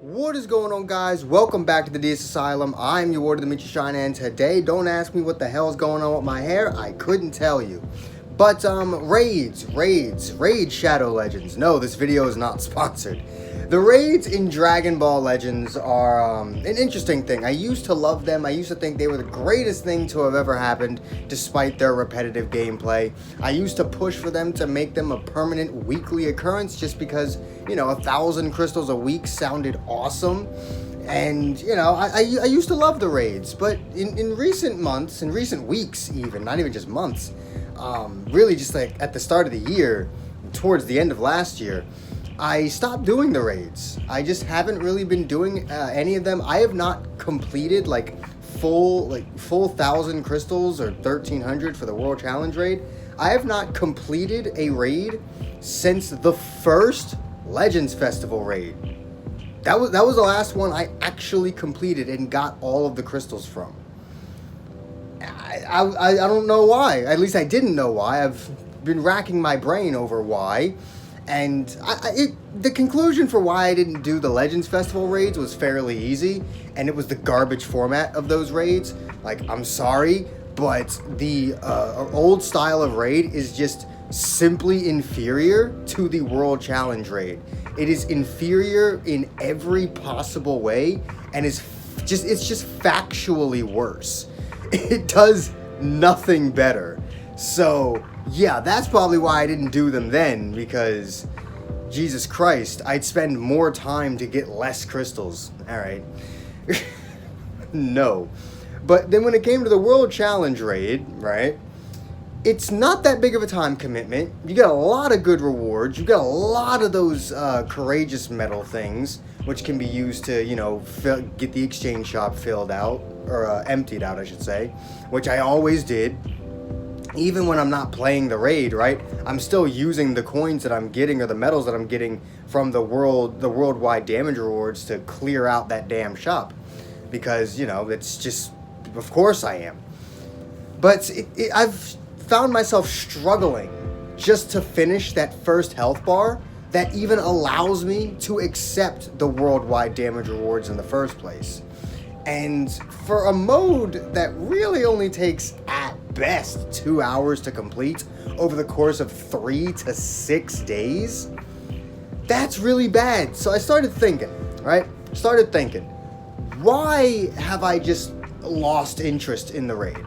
What is going on, guys? Welcome back to the DS Asylum. I'm your warden, Dimitri Shine, and today, don't ask me what the hell is going on with my hair. I couldn't tell you. But, Raid Shadow Legends. No, this video is not sponsored. The raids in Dragon Ball Legends are an interesting thing. I used to love them. I used to think they were the greatest thing to have ever happened, despite their repetitive gameplay. I used to push for them to make them a permanent weekly occurrence just because, 1,000 crystals a week sounded awesome. And, I used to love the raids. But in recent months, in recent weeks even, not even just months, really just like at the start of the year, towards the end of last year, I stopped doing the raids. I just haven't really been doing any of them. I have not completed full 1,000 crystals or 1,300 for the World Challenge raid. I have not completed a raid since the first Legends Festival raid. That was the last one I actually completed and got all of the crystals from. I don't know why. At least I didn't know why. I've been racking my brain over why. And the conclusion for why I didn't do the Legends Festival raids was fairly easy, and it was the garbage format of those raids. I'm sorry, but the old style of raid is just simply inferior to the World Challenge raid. It is inferior in every possible way, and it's just factually worse. It does nothing better. So yeah, that's probably why I didn't do them then, because Jesus Christ, I'd spend more time to get less crystals. Alright. No. But then when it came to the World Challenge raid, right, it's not that big of a time commitment. You get a lot of good rewards. You get a lot of those courageous medal things, which can be used to, get the exchange shop filled out, or emptied out, I should say, which I always did. Even when I'm not playing the raid, right, I'm still using the coins that I'm getting or the medals that I'm getting from the worldwide damage rewards to clear out that damn shop. Because, it's just, of course I am. But I've found myself struggling just to finish that first health bar that even allows me to accept the worldwide damage rewards in the first place. And for a mode that really only takes, at best, 2 hours to complete over the course of 3 to 6 days, that's really bad. So I started thinking, right? Why have I just lost interest in the raid?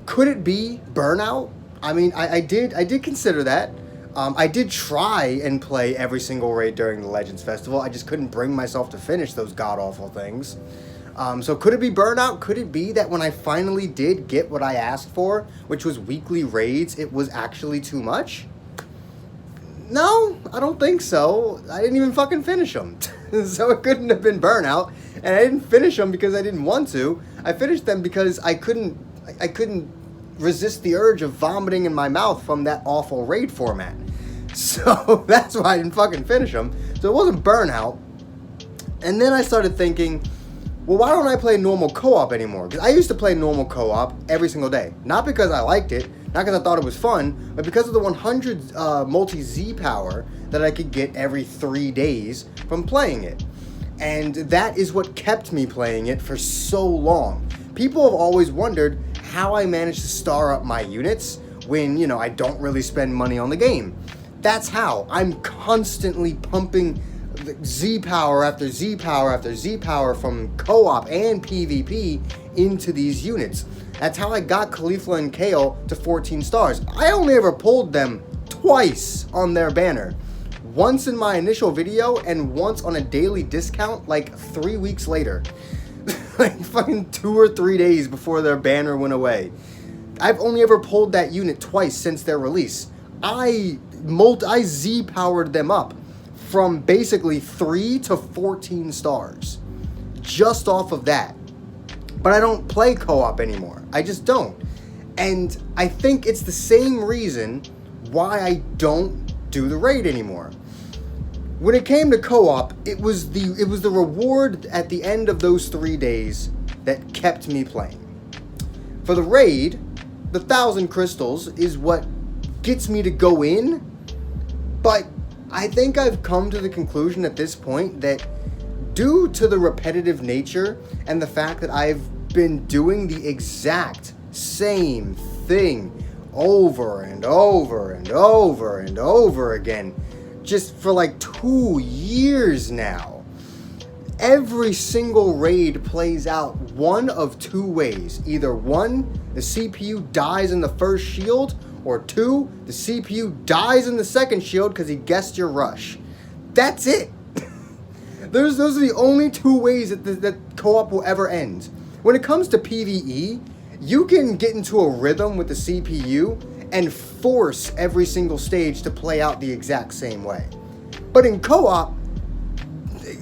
Could it be burnout? I mean, I did consider that. I did try and play every single raid during the Legends Festival. I just couldn't bring myself to finish those god-awful things. So could it be burnout? Could it be that when I finally did get what I asked for, which was weekly raids, it was actually too much? No, I don't think so. I didn't even fucking finish them. So it couldn't have been burnout. And I didn't finish them because I didn't want to. I finished them because I couldn't resist the urge of vomiting in my mouth from that awful raid format. So that's why I didn't fucking finish them. So it wasn't burnout. And then I started thinking, well, why don't I play normal co-op anymore? Because I used to play normal co-op every single day. Not because I liked it, not because I thought it was fun, but because of the 100 multi-Z power that I could get every 3 days from playing it. And that is what kept me playing it for so long. People have always wondered how I managed to star up my units when, I don't really spend money on the game. That's how. I'm constantly pumping Z power after Z power after Z power from co-op and PvP into these units. That's how I got Caulifla and Kale to 14 stars. I only ever pulled them twice on their banner. Once in my initial video and once on a daily discount 3 weeks later. Fucking 2 or 3 days before their banner went away. I've only ever pulled that unit twice since their release. I Z-powered them up from basically 3 to 14 stars. Just off of that. But I don't play co-op anymore. I just don't. And I think it's the same reason why I don't do the raid anymore. When it came to co-op, it was the reward at the end of those 3 days that kept me playing. For the raid, the 1,000 crystals is what gets me to go in, but I think I've come to the conclusion at this point that due to the repetitive nature and the fact that I've been doing the exact same thing over and over and over and over again, just for like 2 years now. Every single raid plays out one of two ways. Either one, the CPU dies in the first shield, or two, the CPU dies in the second shield because he guessed your rush. That's it. Those are the only two ways that co-op will ever end. When it comes to PvE, you can get into a rhythm with the CPU and force every single stage to play out the exact same way. But in co-op,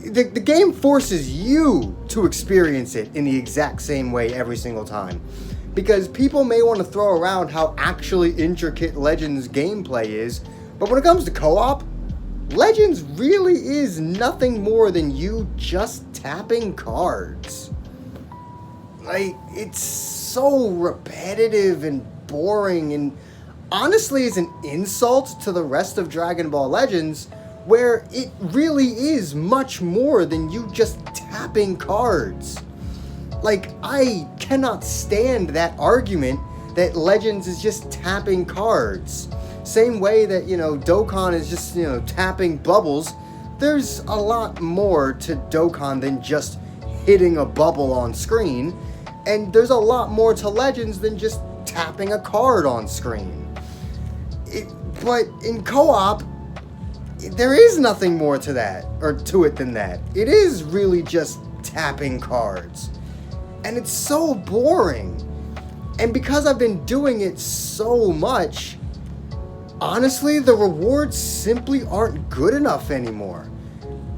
the game forces you to experience it in the exact same way every single time. Because people may want to throw around how actually intricate Legends gameplay is, but when it comes to co-op, Legends really is nothing more than you just tapping cards. Like, it's so repetitive and boring, and honestly is an insult to the rest of Dragon Ball Legends, where it really is much more than you just tapping cards. Like, I cannot stand that argument that Legends is just tapping cards. Same way that, Dokkan is just, tapping bubbles. There's a lot more to Dokkan than just hitting a bubble on screen. And there's a lot more to Legends than just tapping a card on screen. But in co-op, there is nothing more to that, or to it than that. It is really just tapping cards. And it's so boring. And because I've been doing it so much, honestly, the rewards simply aren't good enough anymore.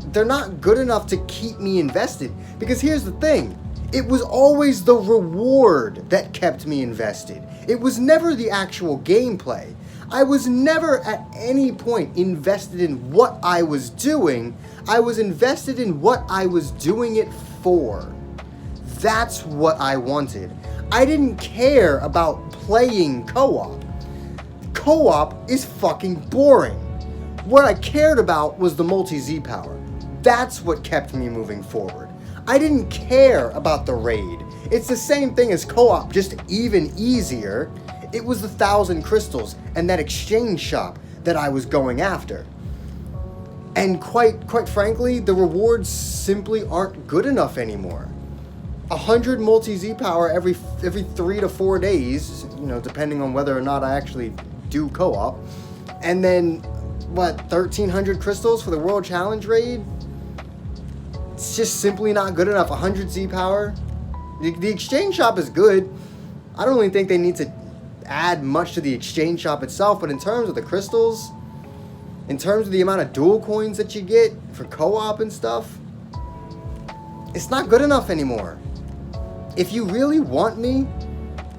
They're not good enough to keep me invested. Because here's the thing. It was always the reward that kept me invested. It was never the actual gameplay. I was never at any point invested in what I was doing. I was invested in what I was doing it for. That's what I wanted. I didn't care about playing co-op. Co-op is fucking boring. What I cared about was the multi-Z power. That's what kept me moving forward. I didn't care about the raid. It's the same thing as co-op, just even easier. It was the 1,000 crystals and that exchange shop that I was going after. And quite frankly, the rewards simply aren't good enough anymore. 100 multi-Z power every 3 to 4 days, depending on whether or not I actually do co-op. And then, 1,300 crystals for the World Challenge raid? It's just simply not good enough. 100 Z power. The exchange shop is good. I don't really think they need to add much to the exchange shop itself, but in terms of the crystals, in terms of the amount of dual coins that you get for co-op and stuff, it's not good enough anymore. If you really want me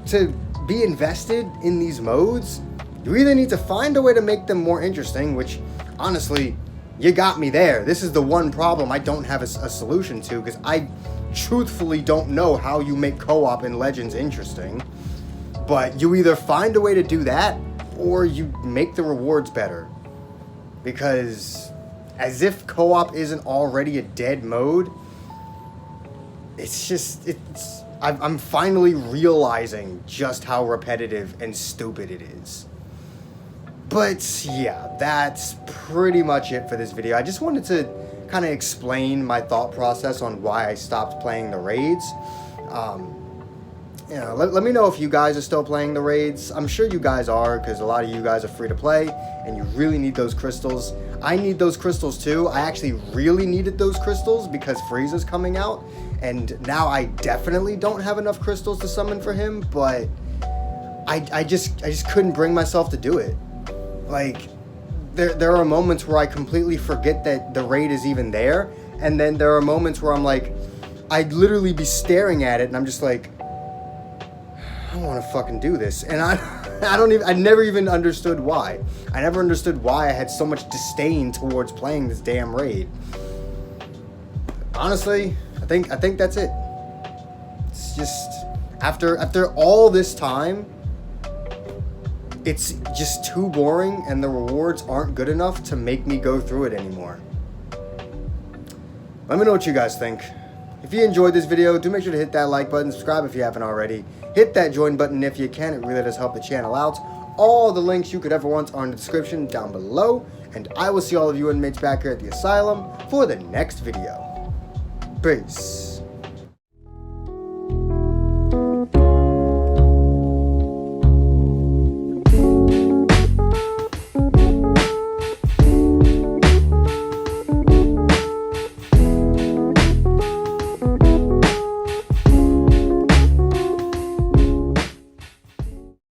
to be invested in these modes, you either need to find a way to make them more interesting, which honestly, you got me there. This is the one problem I don't have a solution to, because I truthfully don't know how you make co-op in Legends interesting. But you either find a way to do that, or you make the rewards better. Because as if co-op isn't already a dead mode, I'm finally realizing just how repetitive and stupid it is. But yeah, that's pretty much it for this video. I just wanted to kind of explain my thought process on why I stopped playing the raids. Let me know if you guys are still playing the raids. I'm sure you guys are, because a lot of you guys are free to play, and you really need those crystals. I need those crystals too. I actually really needed those crystals because Frieza's coming out, and now I definitely don't have enough crystals to summon for him, but I just couldn't bring myself to do it. Like, there are moments where I completely forget that the raid is even there, and then there are moments where I'm like, I'd literally be staring at it, and I'm just like, I don't want to fucking do this. And I never even understood why. I never understood why I had so much disdain towards playing this damn raid. Honestly, I think that's it. It's just, after all this time, it's just too boring, and the rewards aren't good enough to make me go through it anymore. Let me know what you guys think. If you enjoyed this video, do make sure to hit that like button, subscribe if you haven't already. Hit that join button if you can, it really does help the channel out. All the links you could ever want are in the description down below. And I will see all of you inmates back here at the asylum for the next video. Peace.